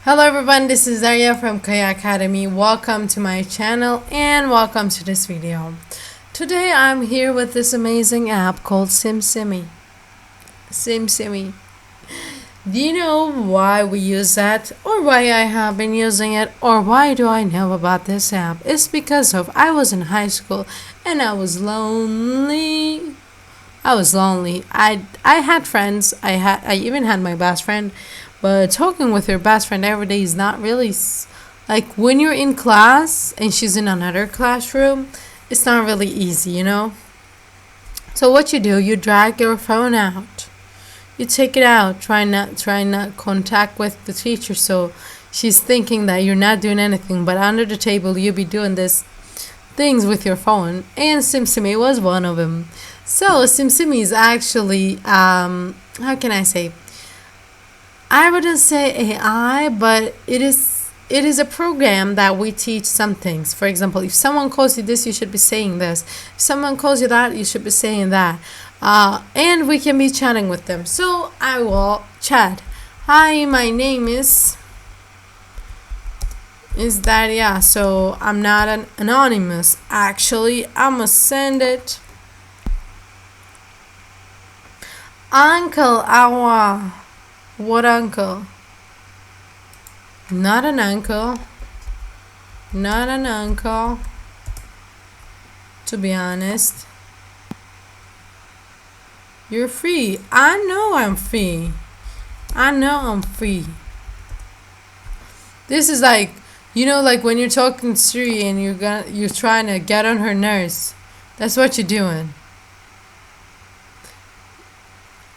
Hello everyone, this is Arya from Kaya Academy. Welcome to my channel and welcome to this video. Today I'm here with this amazing app called Simsimi. Simsimi. Do you know why we use that, or why I have been using it, or why do I know about this app? It's because of I was in high school and I was lonely. I had friends. I even had my best friend, but talking with your best friend every day is not really like when you're in class and she's in another classroom. It's not really easy. So what you do, you drag your phone out. You take it out. Try not contact with the teacher, so she's thinking that you're not doing anything, but under the table you be doing this things with your phone, and Simsimi was one of them. So Simsimi is actually how can I say? I wouldn't say AI, but it is a program that we teach some things. For example, if someone calls you this, you should be saying this. If someone calls you that, you should be saying that. And we can be chatting with them. So I will chat. Hi, my name is that, yeah, so I'm not an anonymous. Actually, I'ma send it. Uncle Awa. What uncle? Not an uncle. Not an uncle. To be honest. You're free. I know I'm free. I know I'm free. This is like, like when you're talking to Siri and you're trying to get on her nerves. That's what you're doing.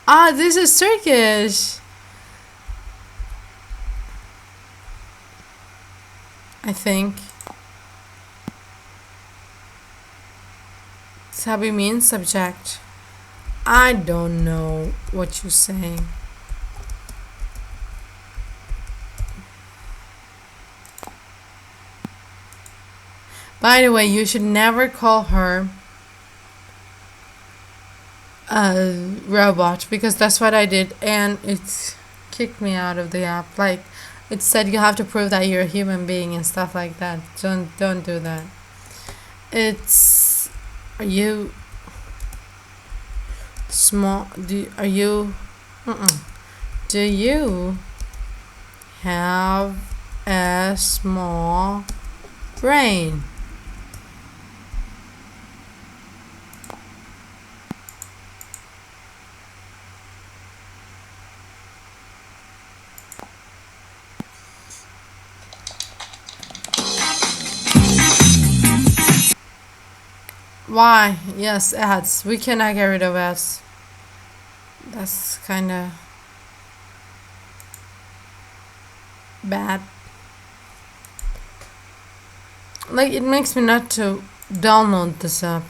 This is Turkish. I think. Sabi means subject. I don't know what you're saying. By the way, you should never call her a robot, because that's what I did and it kicked me out of the app. Like, it said you have to prove that you're a human being and stuff like that. Don't do that. Are you small? Are you do you have a small brain? Why? Yes, ads. We cannot get rid of ads. That's kind of bad. Like, it makes me not to download this app.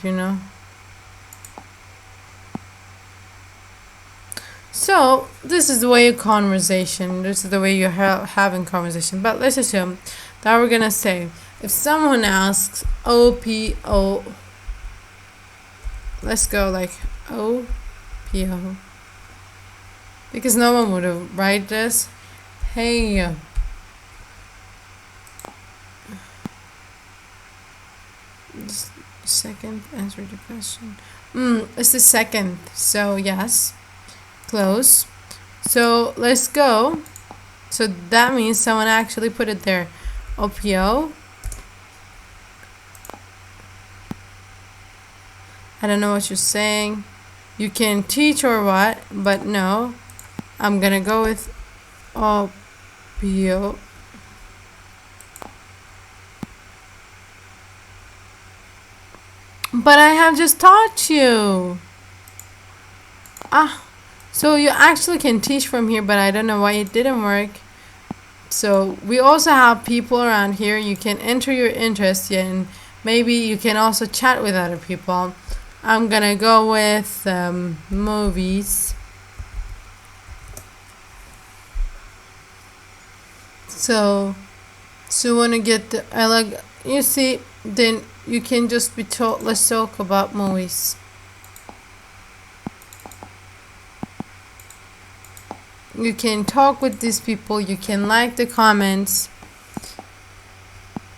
So, this is the way of conversation. This is the way you're having conversation. But let's assume that we're gonna say, if someone asks OPO, let's go like OPO, because no one would have write this. Hey, just second, answer the question. It's the second, so yes, close. So let's go. So that means someone actually put it there. OPO. I don't know what you're saying. You can teach or what, but no. I'm gonna go with OPO. But I have just taught you. So you actually can teach from here, but I don't know why it didn't work. So we also have people around here. You can enter your interest in. Maybe you can also chat with other people. I'm gonna go with movies. So when you get the, I like, you see, then you can just be told, let's talk about movies. You can talk with these people, you can like the comments,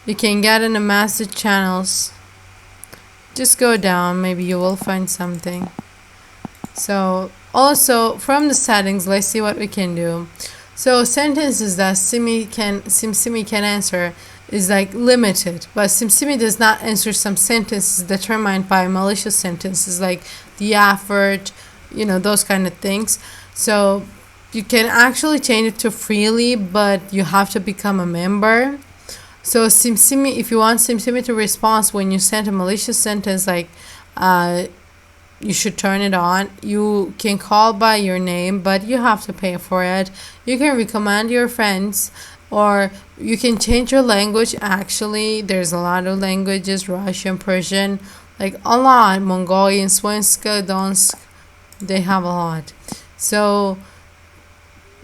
you can get in the message channels. Just go down, maybe you will find something. So also from the settings, let's see what we can do. So sentences that Simsimi can answer is like limited, but Simsimi does not answer some sentences determined by malicious sentences like the effort, those kind of things. So you can actually change it to freely, but you have to become a member. So Simsimi, if you want Simsimi to respond when you send a malicious sentence, like you should turn it on. You can call by your name, but you have to pay for it. You can recommend your friends, or you can change your language. Actually, there's a lot of languages: Russian, Persian, like a lot. Mongolian, Svenska, Donsk. They have a lot. So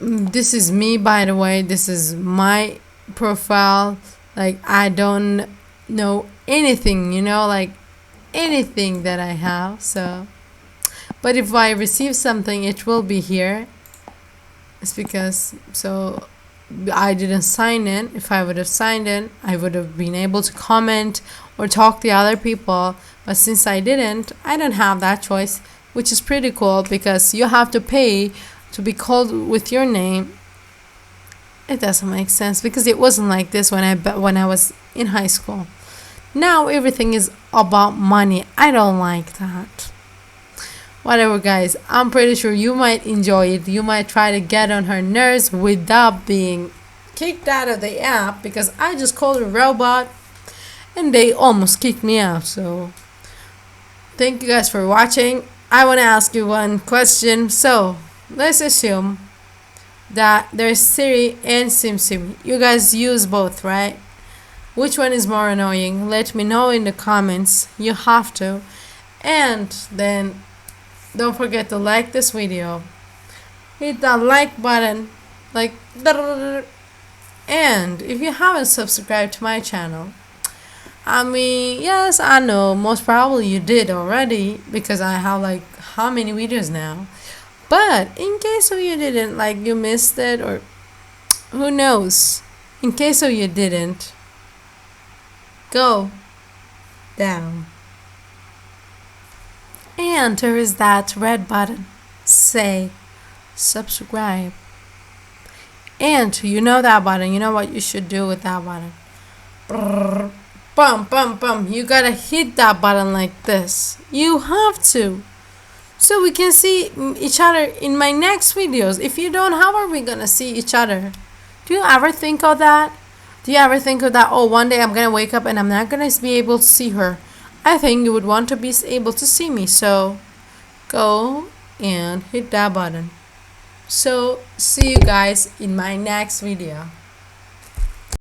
this is me, by the way. This is my profile. Like, I don't know anything, like anything that I have. So, but if I receive something, it will be here. It's because I didn't sign in. If I would have signed in, I would have been able to comment or talk to other people. But since I didn't, I don't have that choice, which is pretty cool because you have to pay to be called with your name. It doesn't make sense because it wasn't like this when I was in high school. Now everything is about money. I don't like that. Whatever, guys. I'm pretty sure you might enjoy it. You might try to get on her nerves without being kicked out of the app, because I just called a robot and they almost kicked me out. So thank you guys for watching. I want to ask you one question. So let's assume that there's Siri and Simsimi. You guys use both, right? Which one is more annoying? Let me know in the comments. You have to. And then don't forget to like this video. Hit that like button. Like, and if you haven't subscribed to my channel, yes, I know most probably you did already, because I have like how many videos now. But in case of you didn't, like you missed it, or who knows, in case of you didn't, go down and there is that red button, say subscribe. And that button, you know what you should do with that button? Brrr, bum bum bum, you gotta hit that button like this. You have to, so we can see each other in my next videos. If you don't, how are we gonna see each other? Do you ever think of that? Do you ever think of that? Oh, one day I'm gonna wake up and I'm not gonna be able to see her. I think you would want to be able to see me. So go and hit that button. So see you guys in my next video.